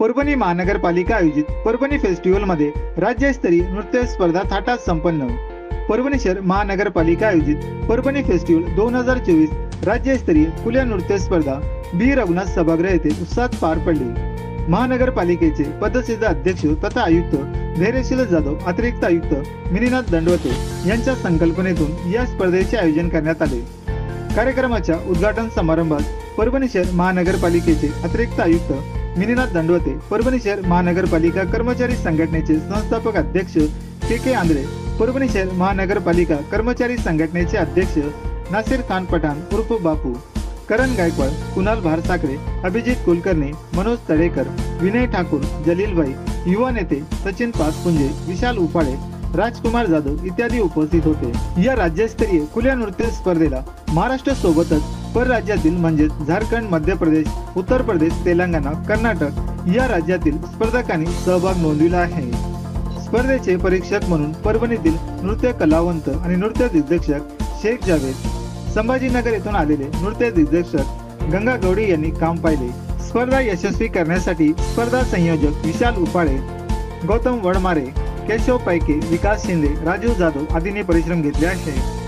परभणी महानगरपालिका आयोजित परभणी फेस्टिवलमध्ये राज्यस्तरीय नृत्य स्पर्धा थाटात संपन्न। परभणी शहर महानगरपालिका आयोजित परभणी फेस्टिवल 2024 राज्यस्तरीय खुल्या नृत्य स्पर्धा बी रघुनाथ सभागृह येथे उत्साहात पार पडली। महानगरपालिकेचे पदसिद्ध अध्यक्ष तथा आयुक्त धैर्यशील जाधव, अतिरिक्त आयुक्त मिनीनाथ दंडवते यांच्या संकल्पनेतून या स्पर्धेचे आयोजन करण्यात आले। कार्यक्रमाच्या उद्घाटन समारंभात परभणी शहर महानगरपालिकेचे अतिरिक्त आयुक्त मिनीनाथ दंडवते, परभणी शहर महानगरपालिका कर्मचारी संघटनेचे संस्थापक अध्यक्ष के आंद्रे, परभणी शहर महानगरपालिका कर्मचारी संघटनेचे अध्यक्ष नासिर खान पठाण उर्फ बापू, करण गायकवाड, कुणाल भारसाकडे, अभिजित कुलकर्णी, मनोज तळेकर, विनय ठाकूर, जलीलभाई, युवा नेते सचिन पाचपुंजे, विशाल उपाळे, राजकुमार जाधव इत्यादी उपस्थित होते। या राज्यस्तरीय खुल्या नृत्य स्पर्धेला महाराष्ट्र सोबतच परराज्यातील म्हणजे झारखंड, मध्य प्रदेश, उत्तर प्रदेश, तेलंगणा, कर्नाटक या राज्यातील स्पर्धकांनी सहभाग नोंदविला आहे। स्पर्धेचे परीक्षक म्हणून परभणीतील नृत्य कलावंत आणि नृत्य दिग्दर्शक शेख जावेद, संभाजीनगर येथून आलेले नृत्य दिग्दर्शक गंगा गौडी यांनी काम पाहिले। स्पर्धा यशस्वी करण्यासाठी स्पर्धा संयोजक विशाल उपाळे, गौतम वडमारे, केशव पैके, विकास शिंदे, राजू जाधव आदींनी परिश्रम घेतले आहे।